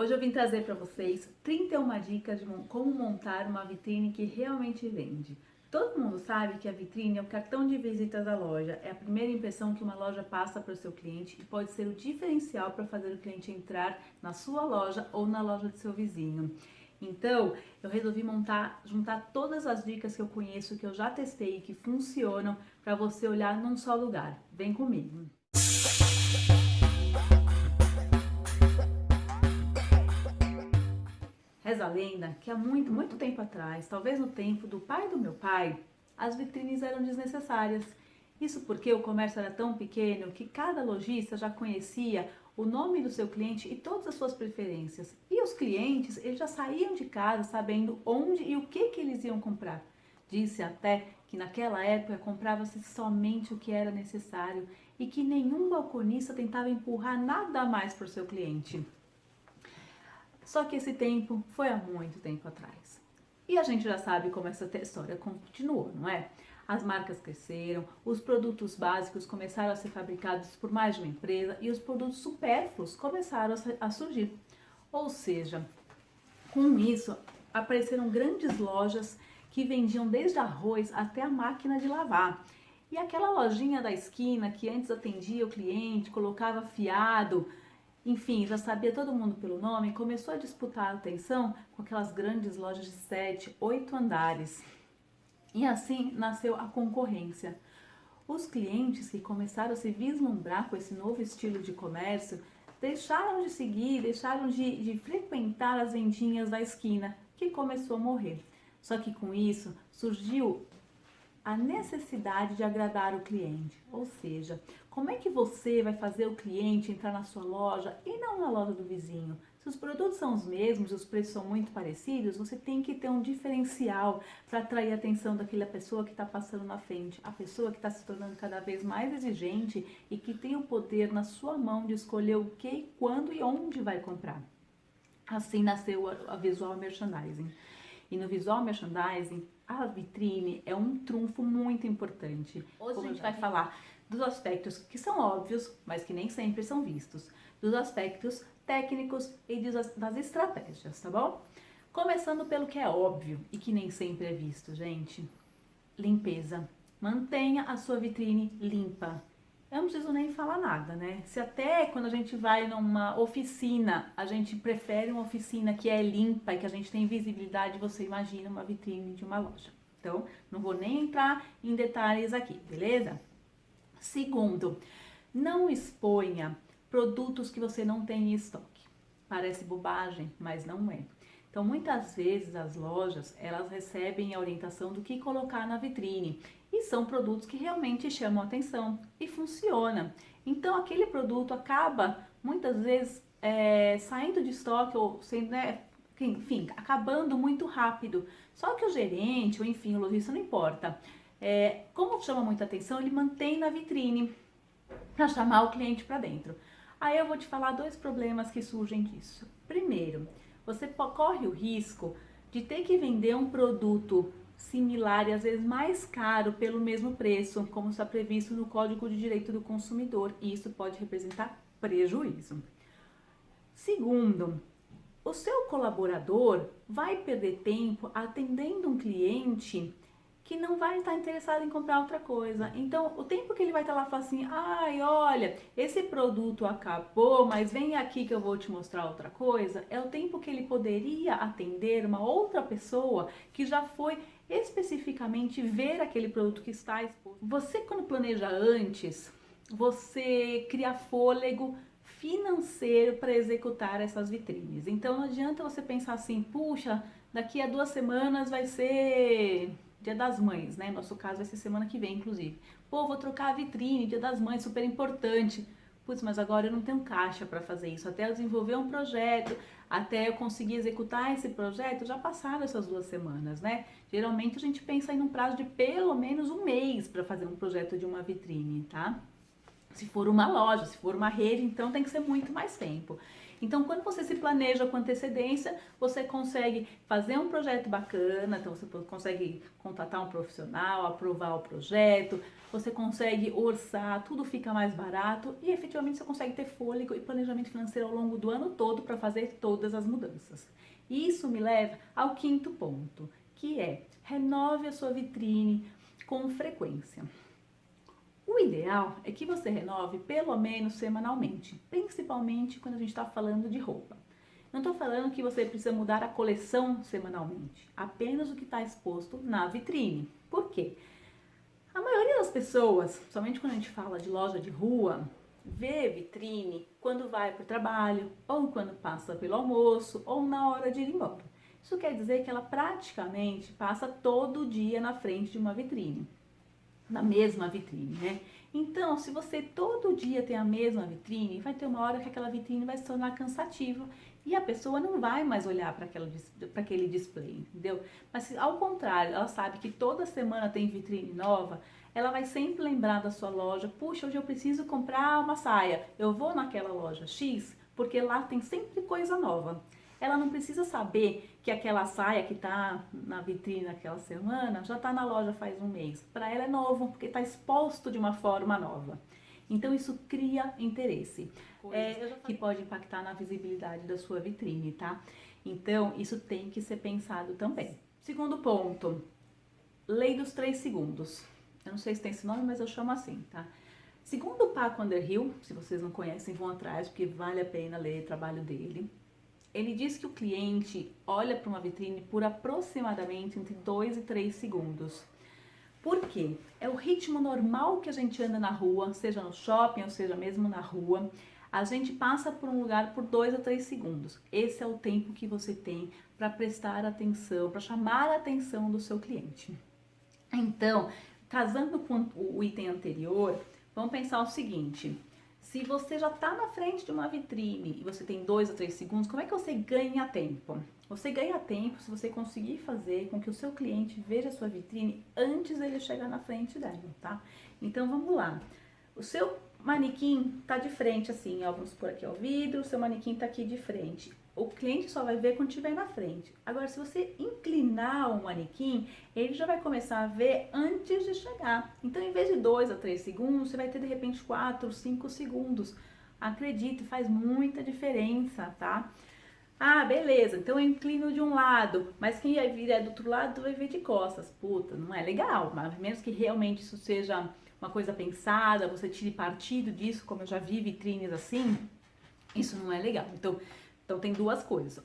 Hoje eu vim trazer para vocês 31 dicas de como montar uma vitrine que realmente vende. Todo mundo sabe que a vitrine é o cartão de visita da loja, é a primeira impressão que uma loja passa para o seu cliente e pode ser o diferencial para fazer o cliente entrar na sua loja ou na loja do seu vizinho. Então, eu resolvi juntar todas as dicas que eu conheço, que eu já testei e que funcionam para você olhar num só lugar. Vem comigo! Reza a lenda que há muito tempo atrás, talvez no tempo do pai do meu pai, as vitrines eram desnecessárias. Isso porque o comércio era tão pequeno que cada lojista já conhecia o nome do seu cliente e todas as suas preferências. E os clientes, eles já saíam de casa sabendo onde e o que eles iam comprar. Disse até que naquela época comprava-se somente o que era necessário e que nenhum balconista tentava empurrar nada mais para o seu cliente. Só que esse tempo foi há muito tempo atrás. E a gente já sabe como essa história continuou, não é? As marcas cresceram, os produtos básicos começaram a ser fabricados por mais de uma empresa e os produtos supérfluos começaram a surgir. Ou seja, com isso apareceram grandes lojas que vendiam desde arroz até a máquina de lavar. E aquela lojinha da esquina que antes atendia o cliente, colocava fiado, enfim, já sabia todo mundo pelo nome, começou a disputar a atenção com aquelas grandes lojas de 7, 8 andares. E assim nasceu a concorrência. Os clientes que começaram a se vislumbrar com esse novo estilo de comércio deixaram de seguir, deixaram de frequentar as vendinhas da esquina, que começou a morrer. Só que com isso surgiu a necessidade de agradar o cliente, ou seja, como é que você vai fazer o cliente entrar na sua loja e não na loja do vizinho? Se os produtos são os mesmos e os preços são muito parecidos, você tem que ter um diferencial para atrair a atenção daquela pessoa que está passando na frente, a pessoa que está se tornando cada vez mais exigente e que tem o poder na sua mão de escolher o que, quando e onde vai comprar. Assim nasceu a Visual Merchandising. E no Visual Merchandising, a vitrine é um trunfo muito importante. Hoje a gente vai falar dos aspectos que são óbvios, mas que nem sempre são vistos. Dos aspectos técnicos e das estratégias, tá bom? Começando pelo que é óbvio e que nem sempre é visto, gente. Limpeza. Mantenha a sua vitrine limpa. Eu não preciso nem falar nada, né? Se até quando a gente vai numa oficina, a gente prefere uma oficina que é limpa e que a gente tem visibilidade, você imagina uma vitrine de uma loja. Então, não vou nem entrar em detalhes aqui, beleza? Segundo, não exponha produtos que você não tem em estoque. Parece bobagem, mas não é. Então, muitas vezes as lojas, elas recebem a orientação do que colocar na vitrine e são produtos que realmente chamam a atenção e funciona. Então, aquele produto acaba, muitas vezes, saindo de estoque ou sendo, né, enfim, acabando muito rápido. Só que o gerente, ou enfim, o lojista, não importa. Como chama muita atenção, ele mantém na vitrine para chamar o cliente para dentro. Aí eu vou te falar dois problemas que surgem disso. Primeiro, você corre o risco de ter que vender um produto similar e às vezes mais caro pelo mesmo preço, como está previsto no Código de Direito do Consumidor, e isso pode representar prejuízo. Segundo, o seu colaborador vai perder tempo atendendo um cliente que não vai estar interessado em comprar outra coisa. Então, o tempo que ele vai estar lá falando assim, ai, olha, esse produto acabou, mas vem aqui que eu vou te mostrar outra coisa, é o tempo que ele poderia atender uma outra pessoa que já foi especificamente ver aquele produto que está exposto. Você, quando planeja antes, você cria fôlego financeiro para executar essas vitrines. Então, não adianta você pensar assim, puxa, daqui a 2 semanas vai ser Dia das Mães, né? Nosso caso vai ser semana que vem, inclusive. Pô, vou trocar a vitrine, Dia das Mães, super importante. Putz, mas agora eu não tenho caixa para fazer isso. Até eu desenvolver um projeto, até eu conseguir executar esse projeto, já passaram essas 2 semanas, né? Geralmente a gente pensa em um prazo de pelo menos 1 mês para fazer um projeto de uma vitrine, tá? Se for uma loja, se for uma rede, então tem que ser muito mais tempo. Então, quando você se planeja com antecedência, você consegue fazer um projeto bacana, então você consegue contratar um profissional, aprovar o projeto, você consegue orçar, tudo fica mais barato e efetivamente você consegue ter fôlego e planejamento financeiro ao longo do ano todo para fazer todas as mudanças. E isso me leva ao quinto ponto, que é renove a sua vitrine com frequência. O ideal é que você renove pelo menos semanalmente, principalmente quando a gente está falando de roupa. Não estou falando que você precisa mudar a coleção semanalmente, apenas o que está exposto na vitrine. Por quê? A maioria das pessoas, somente quando a gente fala de loja de rua, vê vitrine quando vai para o trabalho, ou quando passa pelo almoço, ou na hora de ir embora. Isso quer dizer que ela praticamente passa todo dia na frente de uma vitrine, na mesma vitrine, né? Então, se você todo dia tem a mesma vitrine, vai ter uma hora que aquela vitrine vai se tornar cansativa e a pessoa não vai mais olhar para aquele display, entendeu? Mas se ao contrário, ela sabe que toda semana tem vitrine nova, ela vai sempre lembrar da sua loja. Puxa, hoje eu preciso comprar uma saia. Eu vou naquela loja X porque lá tem sempre coisa nova. Ela não precisa saber que aquela saia que está na vitrine naquela semana já está na loja faz um mês. Para ela é novo, porque está exposto de uma forma nova. Então isso cria interesse, que pode impactar na visibilidade da sua vitrine, tá? Então isso tem que ser pensado também. Segundo ponto, lei dos 3 segundos. Eu não sei se tem esse nome, mas eu chamo assim, tá? Segundo o Paco Underhill, se vocês não conhecem, vão atrás, porque vale a pena ler o trabalho dele. Ele diz que o cliente olha para uma vitrine por aproximadamente entre 2 e 3 segundos. Por quê? É o ritmo normal que a gente anda na rua, seja no shopping ou seja mesmo na rua. A gente passa por um lugar por 2 a 3 segundos. Esse é o tempo que você tem para prestar atenção, para chamar a atenção do seu cliente. Então, casando com o item anterior, vamos pensar o seguinte: se você já está na frente de uma vitrine e você tem 2 a 3 segundos, como é que você ganha tempo? Você ganha tempo se você conseguir fazer com que o seu cliente veja a sua vitrine antes dele chegar na frente dela, tá? Então vamos lá. O seu manequim está de frente assim, ó, vamos por aqui ao vidro, o seu manequim está aqui de frente. O cliente só vai ver quando estiver na frente. Agora, se você inclinar o manequim, ele já vai começar a ver antes de chegar. Então, em vez de 2 a 3 segundos, você vai ter de repente 4, 5 segundos. Acredite, faz muita diferença, tá? Ah, beleza, então eu inclino de um lado, mas quem vai vir do outro lado vai vir de costas. Puta, não é legal, mas menos que realmente isso seja uma coisa pensada, você tire partido disso, como eu já vi vitrines assim, isso não é legal. Então tem duas coisas.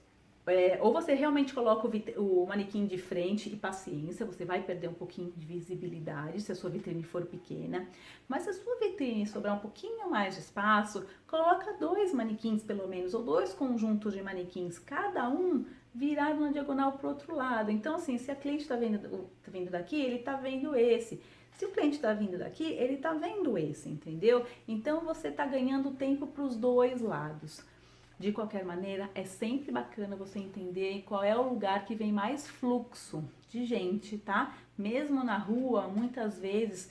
Ou você realmente coloca o manequim de frente e paciência, você vai perder um pouquinho de visibilidade se a sua vitrine for pequena. Mas se a sua vitrine sobrar um pouquinho mais de espaço, coloca 2 manequins pelo menos, ou 2 conjuntos de manequins, cada um virado na diagonal para o outro lado. Então assim, se a cliente está vindo daqui, ele está vendo esse. Se o cliente está vindo daqui, ele está vendo esse, entendeu? Então você está ganhando tempo para os dois lados. De qualquer maneira, é sempre bacana você entender qual é o lugar que vem mais fluxo de gente, tá? Mesmo na rua, muitas vezes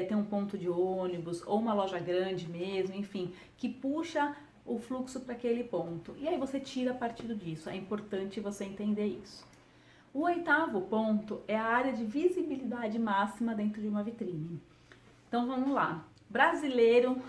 tem um ponto de ônibus ou uma loja grande mesmo, enfim, que puxa o fluxo para aquele ponto. E aí você tira partido disso, é importante você entender isso. O 8º ponto é a área de visibilidade máxima dentro de uma vitrine. Então vamos lá. Brasileiro,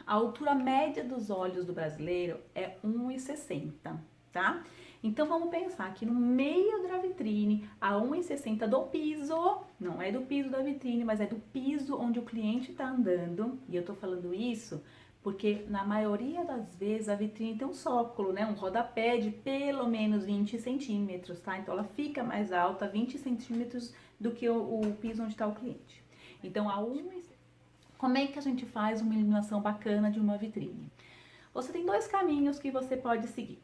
a altura média dos olhos do brasileiro é 1,60, tá? Então vamos pensar que no meio da vitrine, a 1,60 do piso, não é do piso da vitrine, mas é do piso onde o cliente está andando. E eu tô falando isso porque na maioria das vezes a vitrine tem um sócolo, né? Um rodapé de pelo menos 20 centímetros, tá? Então ela fica mais alta, 20 centímetros do que o piso onde está o cliente. Então a 1,60. Como é que a gente faz uma iluminação bacana de uma vitrine? Você tem 2 caminhos que você pode seguir.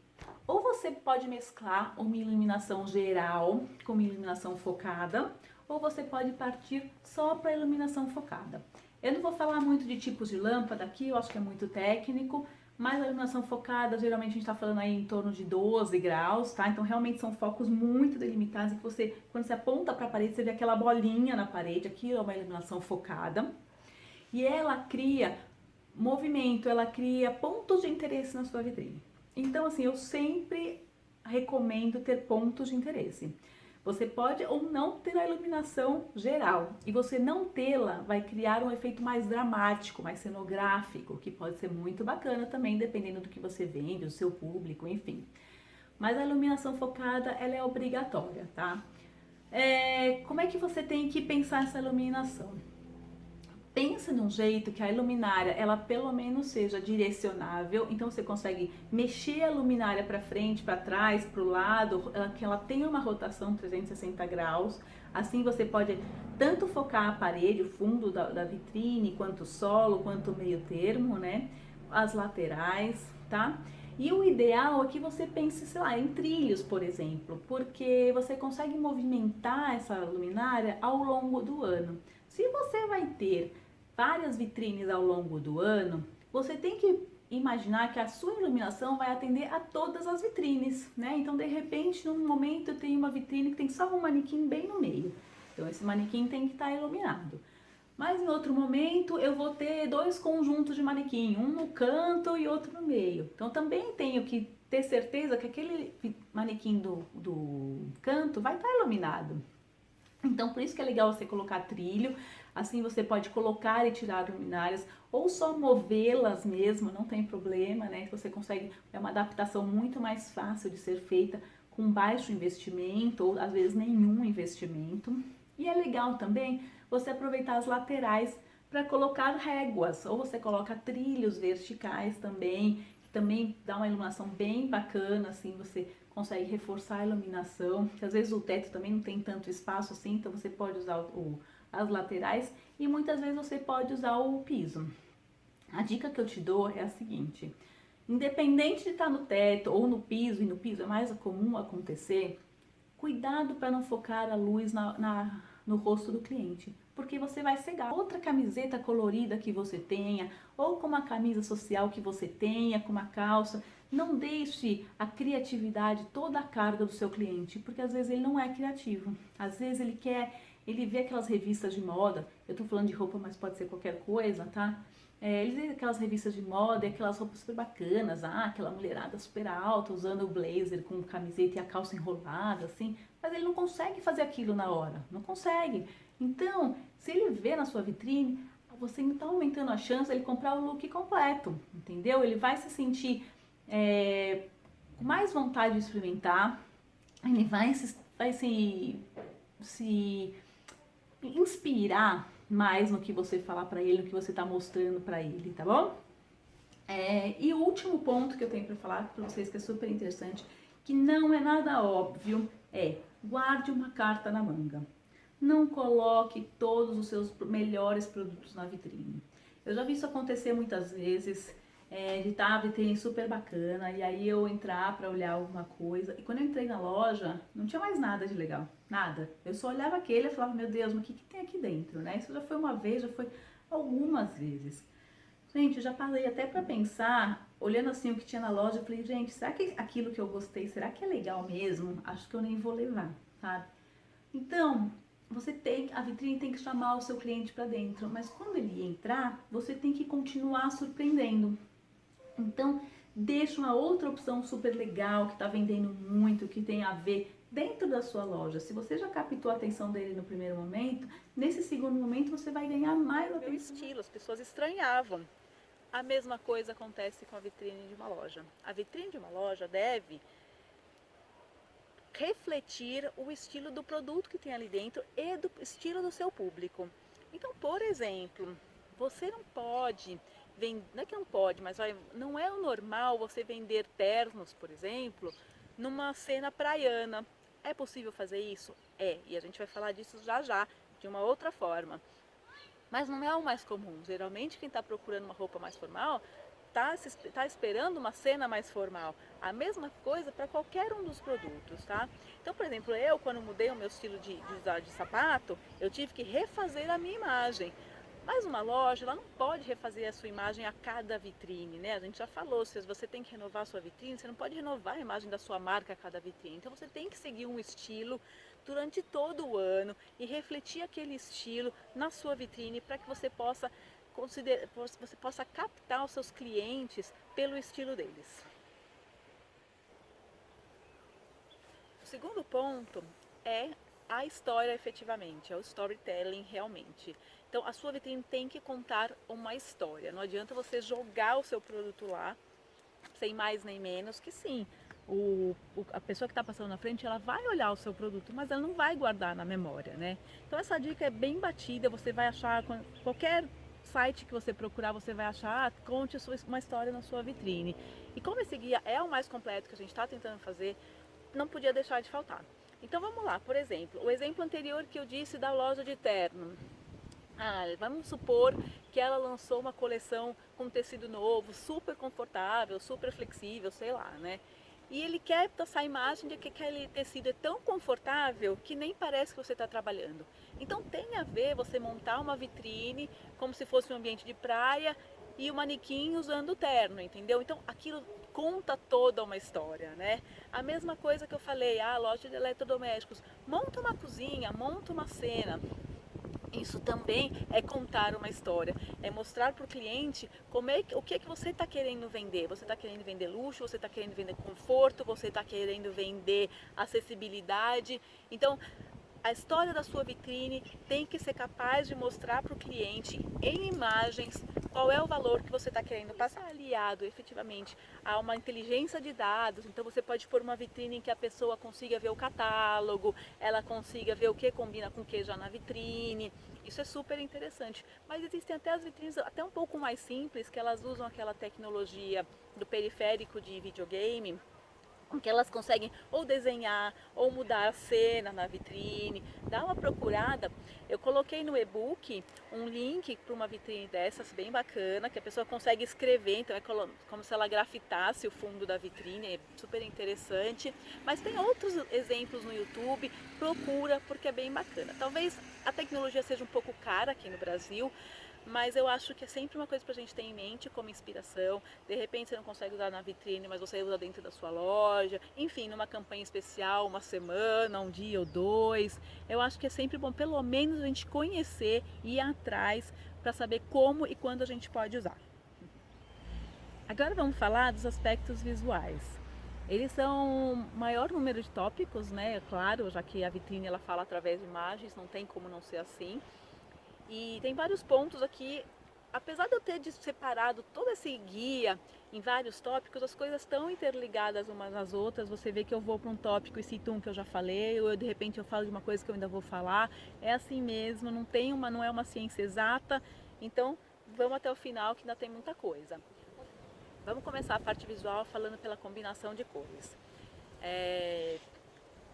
Ou você pode mesclar uma iluminação geral com uma iluminação focada, ou você pode partir só para a iluminação focada. Eu não vou falar muito de tipos de lâmpada aqui, eu acho que é muito técnico, mas a iluminação focada, geralmente a gente está falando aí em torno de 12 graus, tá? Então realmente são focos muito delimitados, em que você, quando você aponta para a parede, você vê aquela bolinha na parede, aquilo é uma iluminação focada. E ela cria movimento, ela cria pontos de interesse na sua vitrine. Então, assim, eu sempre recomendo ter pontos de interesse. Você pode ou não ter a iluminação geral, e você não tê-la vai criar um efeito mais dramático, mais cenográfico, que pode ser muito bacana também, dependendo do que você vende, do seu público, enfim. Mas a iluminação focada, ela é obrigatória, tá? Como é que você tem que pensar essa iluminação? Pensa num jeito que a luminária ela pelo menos seja direcionável, então você consegue mexer a luminária para frente, para trás, para o lado, que ela tenha uma rotação 360 graus. Assim você pode tanto focar a parede, o fundo da vitrine, quanto o solo, quanto o meio termo, né? As laterais, tá? E o ideal é que você pense, sei lá, em trilhos, por exemplo, porque você consegue movimentar essa luminária ao longo do ano. Se você vai ter várias vitrines ao longo do ano, você tem que imaginar que a sua iluminação vai atender a todas as vitrines, né? Então, de repente, num momento eu tenho uma vitrine que tem só um manequim bem no meio. Então, esse manequim tem que estar iluminado. Mas em outro momento eu vou ter dois conjuntos de manequim, um no canto e outro no meio. Então também tenho que ter certeza que aquele manequim do canto vai estar iluminado. Então, por isso que é legal você colocar trilho, assim você pode colocar e tirar luminárias, ou só movê-las mesmo, não tem problema, né? Você consegue, é uma adaptação muito mais fácil de ser feita com baixo investimento, ou às vezes nenhum investimento. E é legal também você aproveitar as laterais para colocar réguas, ou você coloca trilhos verticais também, que também dá uma iluminação bem bacana, assim você consegue reforçar a iluminação, que às vezes o teto também não tem tanto espaço assim, então você pode usar as laterais e muitas vezes você pode usar o piso. A dica que eu te dou é a seguinte: independente de estar no teto ou no piso, e no piso é mais comum acontecer, cuidado para não focar a luz no rosto do cliente, porque você vai cegar. Outra camiseta colorida que você tenha, ou com uma camisa social que você tenha, com uma calça, não deixe a criatividade toda a carga do seu cliente, porque às vezes ele não é criativo. Às vezes ele vê aquelas revistas de moda, eu tô falando de roupa, mas pode ser qualquer coisa, tá? Ele vê aquelas revistas de moda e aquelas roupas super bacanas, aquela mulherada super alta, usando o blazer com camiseta e a calça enrolada, assim, mas ele não consegue fazer aquilo na hora, não consegue. Então, se ele vê na sua vitrine, você está aumentando a chance de ele comprar o look completo, entendeu? Ele vai se sentir com mais vontade de experimentar, ele vai se inspirar mais no que você falar para ele, no que você está mostrando para ele, tá bom? E o último ponto que eu tenho para falar para vocês, que é super interessante, que não é nada óbvio, é guarde uma carta na manga. Não coloque todos os seus melhores produtos na vitrine. Eu já vi isso acontecer muitas vezes, de estar a vitrine super bacana, e aí eu entrar para olhar alguma coisa, e quando eu entrei na loja, não tinha mais nada de legal, nada. Eu só olhava aquele e falava, meu Deus, mas o que tem aqui dentro, né? Isso já foi uma vez, já foi algumas vezes. Gente, eu já parei até para pensar, olhando assim o que tinha na loja, eu falei, gente, será que aquilo que eu gostei, será que é legal mesmo? Acho que eu nem vou levar, sabe? Então, a vitrine tem que chamar o seu cliente para dentro, mas quando ele entrar, você tem que continuar surpreendendo. Então, deixa uma outra opção super legal, que está vendendo muito, que tem a ver dentro da sua loja. Se você já captou a atenção dele no primeiro momento, nesse segundo momento você vai ganhar mais atenção. Meu estilo, as pessoas estranhavam. A mesma coisa acontece com a vitrine de uma loja. A vitrine de uma loja deve refletir o estilo do produto que tem ali dentro e do estilo do seu público. Então, por exemplo, você não pode, não é que não pode, mas não é o normal você vender ternos, por exemplo, numa cena praiana. É possível fazer isso? É, e a gente vai falar disso já já, de uma outra forma. Mas não é o mais comum. Geralmente quem está procurando uma roupa mais formal está esperando uma cena mais formal. A mesma coisa para qualquer um dos produtos, tá? Então, por exemplo, eu quando mudei o meu estilo de sapato, eu tive que refazer a minha imagem. Mas uma loja, ela não pode refazer a sua imagem a cada vitrine, né? A gente já falou, se você tem que renovar a sua vitrine, você não pode renovar a imagem da sua marca a cada vitrine. Então você tem que seguir um estilo durante todo o ano e refletir aquele estilo na sua vitrine para que você possa captar os seus clientes pelo estilo deles. segundo ponto é a história efetivamente, é o storytelling realmente. Então a sua vitrine tem que contar uma história. Não adianta você jogar o seu produto lá, sem mais nem menos, que sim, a pessoa que está passando na frente, ela vai olhar o seu produto, mas ela não vai guardar na memória, né? Então essa dica é bem batida, você vai achar, qualquer site que você procurar, você vai achar, conte uma história na sua vitrine. E como esse guia é o mais completo que a gente está tentando fazer, não podia deixar de faltar. Então vamos lá, por exemplo, o exemplo anterior que eu disse da loja de terno. Vamos supor que ela lançou uma coleção com tecido novo, super confortável, super flexível, sei lá, né? E ele quer passar a imagem de que aquele tecido é tão confortável que nem parece que você está trabalhando. Então tem a ver você montar uma vitrine como se fosse um ambiente de praia e o manequim usando terno, entendeu? Então aquilo conta toda uma história, né? A mesma coisa que eu falei, loja de eletrodomésticos, monta uma cozinha, monta uma cena. Isso também é contar uma história, é mostrar para o cliente o que é que você está querendo vender. Você está querendo vender luxo, você está querendo vender conforto, você está querendo vender acessibilidade. Então, a história da sua vitrine tem que ser capaz de mostrar para o cliente em imagens qual é o valor que você está querendo passar, aliado efetivamente a uma inteligência de dados. Então você pode pôr uma vitrine em que a pessoa consiga ver o catálogo, ela consiga ver o que combina com o que já na vitrine. Isso é super interessante. Mas existem até as vitrines até um pouco mais simples, que elas usam aquela tecnologia do periférico de videogame, que elas conseguem ou desenhar ou mudar a cena na vitrine. Dá uma procurada. Eu coloquei no e-book um link para uma vitrine dessas bem bacana, que a pessoa consegue escrever, então é como se ela grafitasse o fundo da vitrine, é super interessante. Mas tem outros exemplos no YouTube, procura porque é bem bacana. Talvez a tecnologia seja um pouco cara aqui no Brasil, mas eu acho que é sempre uma coisa para a gente ter em mente como inspiração. De repente você não consegue usar na vitrine, mas você usa dentro da sua loja, enfim, numa campanha especial, uma semana, um dia ou dois. Eu acho que é sempre bom, pelo menos, a gente conhecer e ir atrás para saber como e quando a gente pode usar. Agora vamos falar dos aspectos visuais. Eles são o maior número de tópicos, né? É claro, já que a vitrine ela fala através de imagens, não tem como não ser assim. E tem vários pontos aqui, apesar de eu ter separado todo esse guia em vários tópicos, as coisas estão interligadas umas nas outras. Você vê que eu vou para um tópico e cito um que eu já falei, ou de repente eu falo de uma coisa que eu ainda vou falar. É assim mesmo, não é uma ciência exata. Então vamos até o final que ainda tem muita coisa. Vamos começar a parte visual falando pela combinação de cores.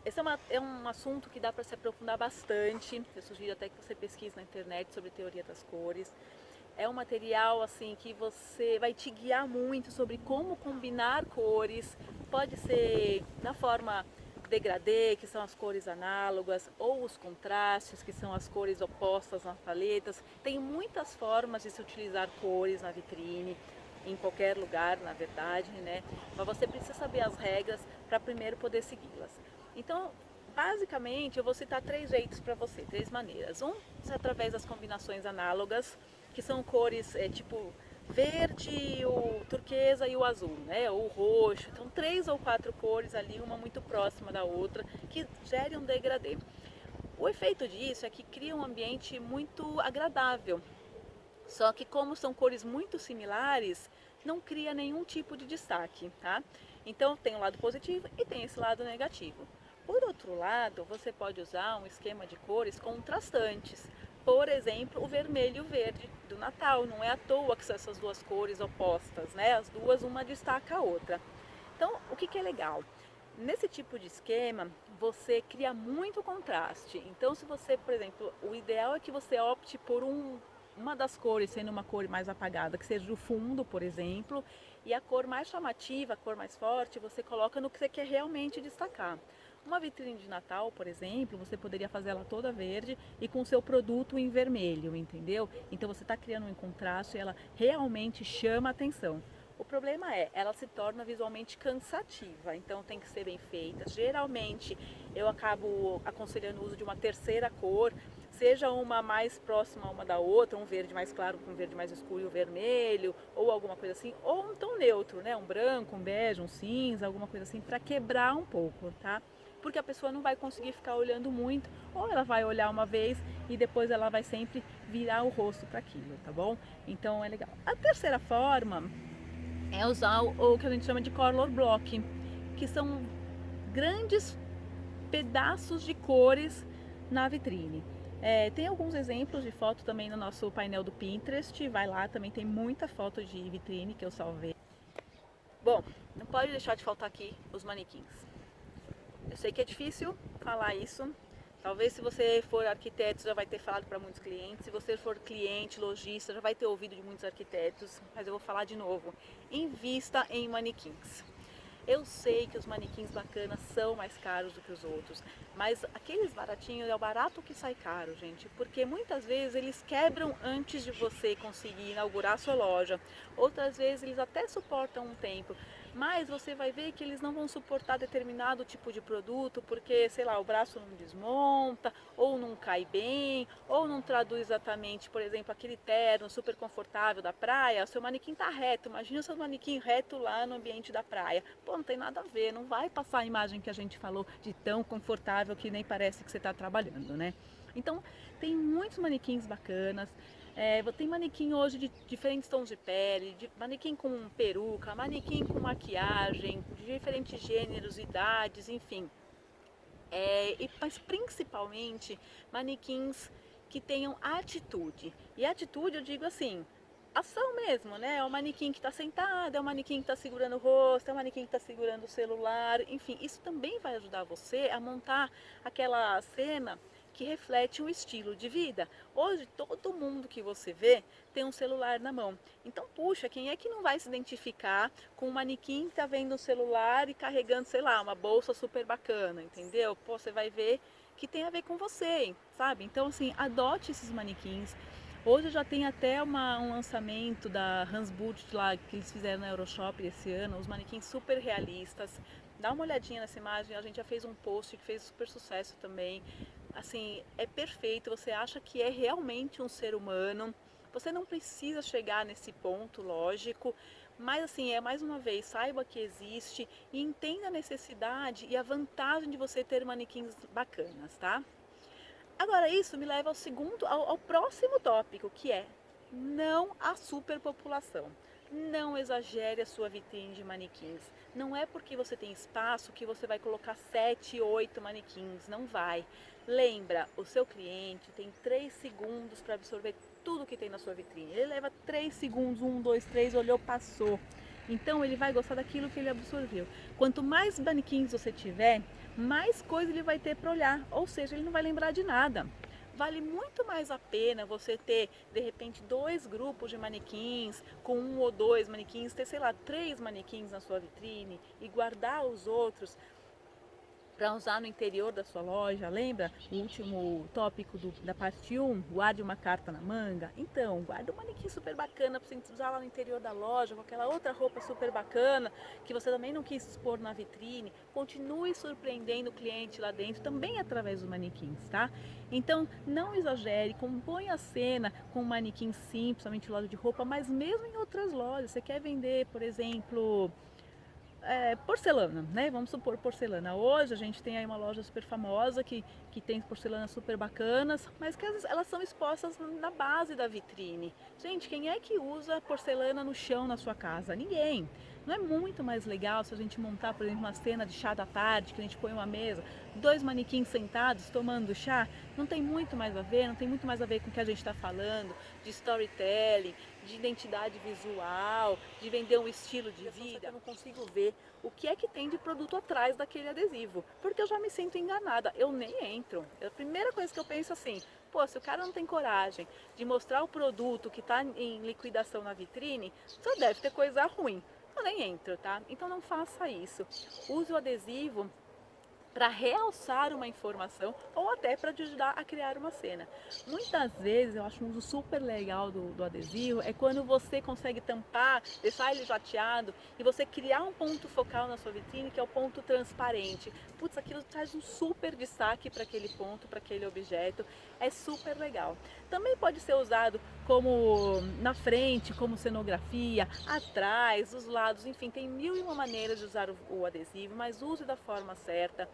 Esse é um assunto que dá para se aprofundar bastante. Eu sugiro até que você pesquise na internet sobre teoria das cores. É um material assim que você vai te guiar muito sobre como combinar cores. Pode ser da forma degradê, que são as cores análogas, ou os contrastes, que são as cores opostas nas paletas. Tem muitas formas de se utilizar cores na vitrine, em qualquer lugar, na verdade, né? Mas você precisa saber as regras para primeiro poder segui-las. Então, basicamente, eu vou citar 3 jeitos para você, 3 maneiras. Um é através das combinações análogas, que são cores tipo verde, o turquesa e o azul, né? Ou o roxo. Então, 3 ou 4 cores ali, uma muito próxima da outra, que gerem um degradê. O efeito disso é que cria um ambiente muito agradável. Só que como são cores muito similares, não cria nenhum tipo de destaque, tá? Então tem o lado positivo e tem esse lado negativo. Por outro lado, você pode usar um esquema de cores contrastantes. Por exemplo, o vermelho e o verde do Natal. Não é à toa que são essas duas cores opostas, né? As duas, uma destaca a outra. Então, o que é legal? Nesse tipo de esquema, você cria muito contraste. Então, se você, por exemplo, o ideal é que você opte por uma das cores sendo uma cor mais apagada, que seja o fundo, por exemplo, e a cor mais chamativa, a cor mais forte, você coloca no que você quer realmente destacar. Uma vitrine de Natal, por exemplo, você poderia fazer ela toda verde e com o seu produto em vermelho, entendeu? Então você está criando um contraste e ela realmente chama a atenção. O problema é, ela se torna visualmente cansativa, então tem que ser bem feita. Geralmente eu acabo aconselhando o uso de uma terceira cor, seja uma mais próxima uma da outra, um verde mais claro com um verde mais escuro e o vermelho, ou alguma coisa assim, ou um tom neutro, né? Um branco, um bege, um cinza, alguma coisa assim, para quebrar um pouco, tá? Porque a pessoa não vai conseguir ficar olhando muito, ou ela vai olhar uma vez e depois ela vai sempre virar o rosto para aquilo, tá bom? Então é legal. A terceira forma é usar o que a gente chama de color block, que são grandes pedaços de cores na vitrine. Tem alguns exemplos de foto também no nosso painel do Pinterest, vai lá, também tem muita foto de vitrine que eu salvei. Bom, não pode deixar de faltar aqui os manequins. Eu sei que é difícil falar isso, talvez se você for arquiteto já vai ter falado para muitos clientes, se você for cliente, lojista, já vai ter ouvido de muitos arquitetos, mas eu vou falar de novo, invista em manequins. Eu sei que os manequins bacanas são mais caros do que os outros, mas aqueles baratinhos é o barato que sai caro, gente, porque muitas vezes eles quebram antes de você conseguir inaugurar a sua loja, outras vezes eles até suportam um tempo, mas você vai ver que eles não vão suportar determinado tipo de produto, porque, sei lá, o braço não desmonta, ou não cai bem, ou não traduz exatamente, por exemplo, aquele terno super confortável da praia, seu manequim tá reto, imagina o seu manequim reto lá no ambiente da praia. Pô, não tem nada a ver, não vai passar a imagem que a gente falou de tão confortável que nem parece que você está trabalhando, né? Então, tem muitos manequins bacanas. Tem manequim hoje de diferentes tons de pele, manequim com peruca, manequim com maquiagem, de diferentes gêneros, idades, enfim. Mas principalmente manequins que tenham atitude. E atitude eu digo assim, ação mesmo, né? É o manequim que está sentado, é o manequim que está segurando o rosto, é o manequim que está segurando o celular, enfim, isso também vai ajudar você a montar aquela cena que reflete um estilo de vida. Hoje todo mundo que você vê tem um celular na mão. Então, puxa, quem é que não vai se identificar com um manequim que está vendo um celular e carregando, sei lá, uma bolsa super bacana, entendeu? Pô, você vai ver que tem a ver com você, sabe? Então, assim, adote esses manequins. Hoje já tem até um lançamento da Hansbut lá que eles fizeram na Euroshop esse ano, os manequins super realistas. Dá uma olhadinha nessa imagem, a gente já fez um post que fez super sucesso também. Assim, é perfeito, você acha que é realmente um ser humano. Você não precisa chegar nesse ponto, lógico, mas assim, mais uma vez, saiba que existe e entenda a necessidade e a vantagem de você ter manequins bacanas, tá? Agora isso me leva ao próximo tópico, que é não a superpopulação. Não exagere a sua vitrine de manequins. Não é porque você tem espaço que você vai colocar 7, 8 manequins, não vai. Lembra, o seu cliente tem 3 segundos para absorver tudo que tem na sua vitrine. Ele leva 3 segundos, 1, 2, 3, olhou, passou. Então ele vai gostar daquilo que ele absorveu. Quanto mais manequins você tiver, mais coisa ele vai ter para olhar, ou seja, ele não vai lembrar de nada. Vale muito mais a pena você ter, de repente, 2 grupos de manequins, com 1 ou 2 manequins, ter, sei lá, 3 manequins na sua vitrine e guardar os outros para usar no interior da sua loja. Lembra o último tópico da parte 1? Guarde uma carta na manga. Então, guarda um manequim super bacana para você usar lá no interior da loja, com aquela outra roupa super bacana que você também não quis expor na vitrine. Continue surpreendendo o cliente lá dentro, também através dos manequins, tá? Então, não exagere, compõe a cena com um manequim simples, somente loja de roupa, mas mesmo em outras lojas. Você quer vender, por exemplo, porcelana, né? Vamos supor porcelana. Hoje a gente tem aí uma loja super famosa que tem porcelanas super bacanas, mas que elas são expostas na base da vitrine. Gente, quem é que usa porcelana no chão na sua casa? Ninguém. Não é muito mais legal se a gente montar, por exemplo, uma cena de chá da tarde, que a gente põe uma mesa, 2 manequins sentados tomando chá? Não tem muito mais a ver, não tem muito mais a ver com o que a gente está falando, de storytelling, de identidade visual, de vender um estilo de vida. Eu não consigo ver o que é que tem de produto atrás daquele adesivo, porque eu já me sinto enganada, eu nem entro. A primeira coisa que eu penso assim, pô, se o cara não tem coragem de mostrar o produto que está em liquidação na vitrine, só deve ter coisa ruim. Eu nem entro, tá? Então não faça isso. Use o adesivo para realçar uma informação ou até para te ajudar a criar uma cena. Muitas vezes eu acho um uso super legal do adesivo é quando você consegue tampar, deixar ele jateado e você criar um ponto focal na sua vitrine que é o ponto transparente. Putz, aquilo traz um super destaque para aquele ponto, para aquele objeto, é super legal. Também pode ser usado como na frente, como cenografia, atrás, dos lados, enfim, tem mil e uma maneiras de usar o adesivo, mas use da forma certa.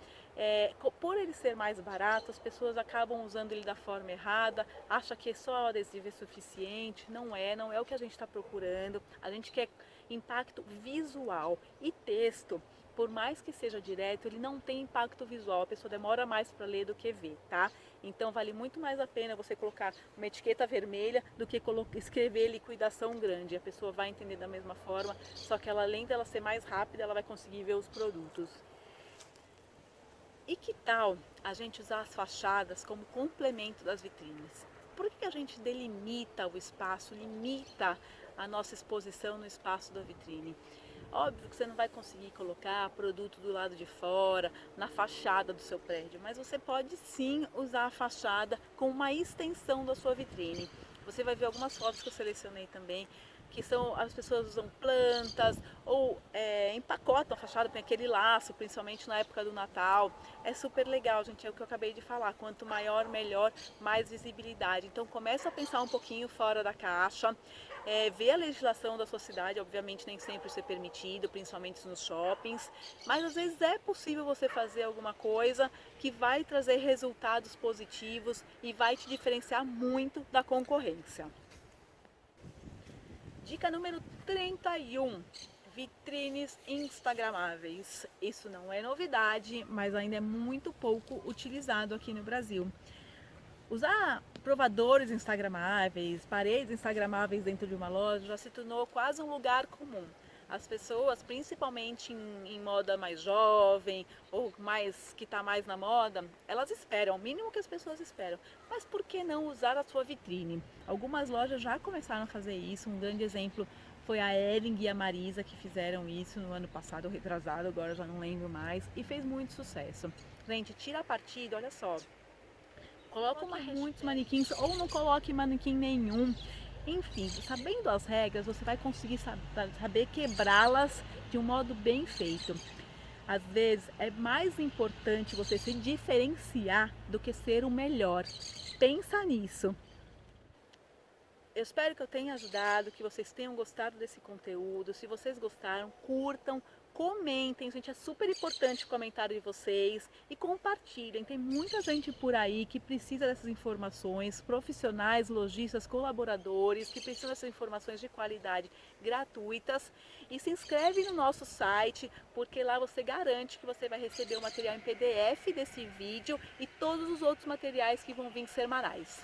Por ele ser mais barato, as pessoas acabam usando ele da forma errada, acha que só o adesivo é suficiente, não é o que a gente está procurando. A gente quer impacto visual e texto. Por mais que seja direto, ele não tem impacto visual, a pessoa demora mais para ler do que ver, tá? Então vale muito mais a pena você colocar uma etiqueta vermelha do que escrever liquidação grande. A pessoa vai entender da mesma forma, só que ela, além dela ser mais rápida, ela vai conseguir ver os produtos. E que tal a gente usar as fachadas como complemento das vitrines? Por que a gente delimita o espaço, limita a nossa exposição no espaço da vitrine? Óbvio que você não vai conseguir colocar produto do lado de fora, na fachada do seu prédio, mas você pode sim usar a fachada como uma extensão da sua vitrine. Você vai ver algumas fotos que eu selecionei também, que são as pessoas usam plantas ou empacotam a fachada, tem aquele laço, principalmente na época do Natal. É super legal, gente, é o que eu acabei de falar, quanto maior, melhor, mais visibilidade. Então começa a pensar um pouquinho fora da caixa, ver a legislação da sua cidade, obviamente nem sempre isso é permitido, principalmente nos shoppings, mas às vezes é possível você fazer alguma coisa que vai trazer resultados positivos e vai te diferenciar muito da concorrência. Dica número 31. Vitrines instagramáveis. Isso não é novidade, mas ainda é muito pouco utilizado aqui no Brasil. Usar provadores instagramáveis, paredes instagramáveis dentro de uma loja já se tornou quase um lugar comum. As pessoas, principalmente em moda mais jovem ou mais que está mais na moda, elas esperam, o mínimo que as pessoas esperam. Mas por que não usar a sua vitrine? Algumas lojas já começaram a fazer isso. Um grande exemplo foi a Ering e a Marisa que fizeram isso no ano passado, ou retrasado, agora já não lembro mais, e fez muito sucesso. Gente, tira partido, olha só. Coloca muitos manequins ou não coloque manequim nenhum. Enfim, sabendo as regras, você vai conseguir saber quebrá-las de um modo bem feito. Às vezes é mais importante você se diferenciar do que ser o melhor. Pensa nisso. Eu espero que eu tenha ajudado, que vocês tenham gostado desse conteúdo. Se vocês gostaram, curtam, comentem, gente, é super importante o comentário de vocês e compartilhem. Tem muita gente por aí que precisa dessas informações, profissionais, lojistas, colaboradores, que precisam dessas informações de qualidade gratuitas. E se inscreve no nosso site, porque lá você garante que você vai receber o material em PDF desse vídeo e todos os outros materiais que vão vir semanais.